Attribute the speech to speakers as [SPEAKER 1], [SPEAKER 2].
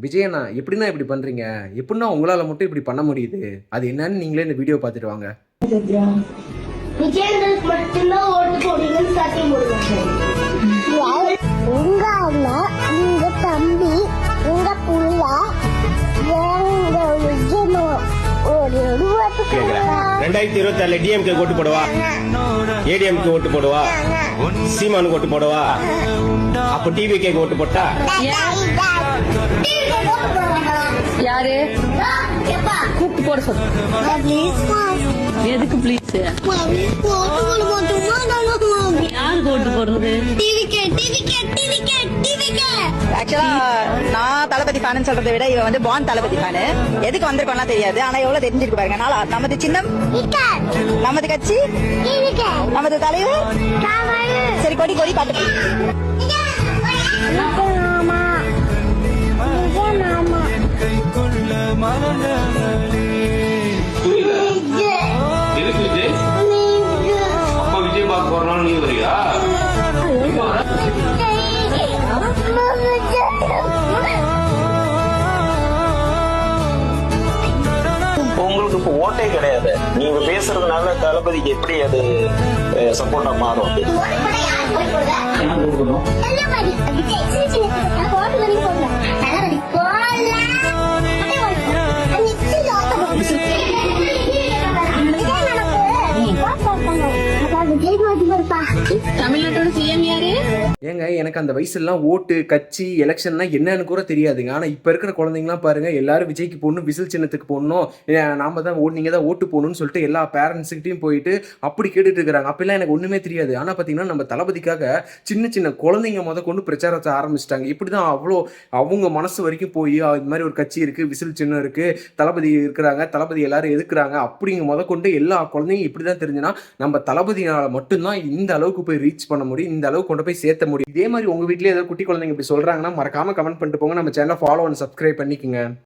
[SPEAKER 1] விஜயண்ணா, எப்படிண்ணா இப்படி பண்றீங்க? எப்படிண்ணா உங்களால மட்டும் இப்படி பண்ண முடியுது? அது என்னன்னு நீங்களே இந்த வீடியோ பார்த்துட்டு வாங்க.
[SPEAKER 2] விஜயனுக்கு மட்டும்தான் ஓட்டு போடுவீங்கன்னு சத்தியம் போடுங்க. உங்க அண்ணா, உங்க தம்பி, உங்க புள்ள, எங்க விஜயனோ ஒரு
[SPEAKER 3] 2026 டிஎம்கே ஓட்டு போடுவா, ஏடிஎம்கே ஓட்டு போடுவா, சீமானுக்கு ஓட்டு போடுவா, அப்ப டிவிகே ஓட்டு போட்டா
[SPEAKER 4] யாரு கூப்பிட்டு போட சொல்லு. எதுக்கு ப்ளீஸ்? யாருக்கு ஓட்டு போடுறது?
[SPEAKER 5] ஆக்சுவலா நான் தளபதி ஃபேன் சொல்றதை விட இவ வந்து பான் தளபதி ஃபேன். எதுக்கு வந்திருக்கோம்னா தெரியாது, ஆனா எவ்வளவு தெரிஞ்சிருக்கு பாருங்க. நமது சின்னம், நமது கட்சி, நமது தலைவர். சரி, கொடி கொடி பாட்டு.
[SPEAKER 3] விஜய் பார்க்க போறனால நீ வரியா? உங்களுக்கு இப்ப ஓட்டே கிடையாது. நீங்க பேசுறதுனால தளபதிக்கு எப்படி அது சப்போர்ட்டா மாறும்?
[SPEAKER 4] தமிழ்நாட்டோட சிஎம் யாரு?
[SPEAKER 1] ஏங்க, எனக்கு அந்த வயசுலாம் ஓட்டு, கட்சி, எலெக்ஷன்னா என்னன்னு கூட தெரியாதுங்க. ஆனா இப்ப இருக்கிற குழந்தைங்களாம் பாருங்க, எல்லாரும் விஜய்க்கு போடணும், விசில் சின்னத்துக்கு போடணும், நாம தான் நீங்க தான் ஓட்டு போடணும்னு சொல்லிட்டு எல்லா பேரண்ட்ஸ்கிட்டையும் போயிட்டு அப்படி கேட்டுட்டு இருக்கிறாங்க. அப்பெல்லாம் எனக்கு ஒண்ணுமே தெரியாது. ஆனா பாத்தீங்கன்னா நம்ம தளபதிக்காக சின்ன சின்ன குழந்தைங்க கொண்டு பிரச்சாரத்தை ஆரம்பிச்சிட்டாங்க. இப்படிதான் அவ்வளோ அவங்க மனசு வரைக்கும் போய் இது மாதிரி ஒரு கட்சி இருக்கு, விசில் சின்னம் இருக்கு, தளபதி இருக்கிறாங்க, தளபதி எல்லாரும் எதுக்குறாங்க அப்படிங்க கொண்டு எல்லா குழந்தைங்க இப்படிதான் தெரிஞ்சுன்னா நம்ம தளபதியால மட்டும்தான் இந்த அளவுக்கு போய் ரீச் பண்ண முடியும், இந்த அளவுக்கு கொண்டு போய் சேர்த்த முடியும். இதே மாதிரி உங்க வீட்லயே ஏதாவது குட்டி குழந்தைங்க இப்படி சொல்றாங்கன்னா மறக்காம கமெண்ட் பண்ணிட்டு போங்க. நம்ம சேனலை ஃபாலோ அண்ட் சப்ஸ்கிரைப் பண்ணிக்கோங்க.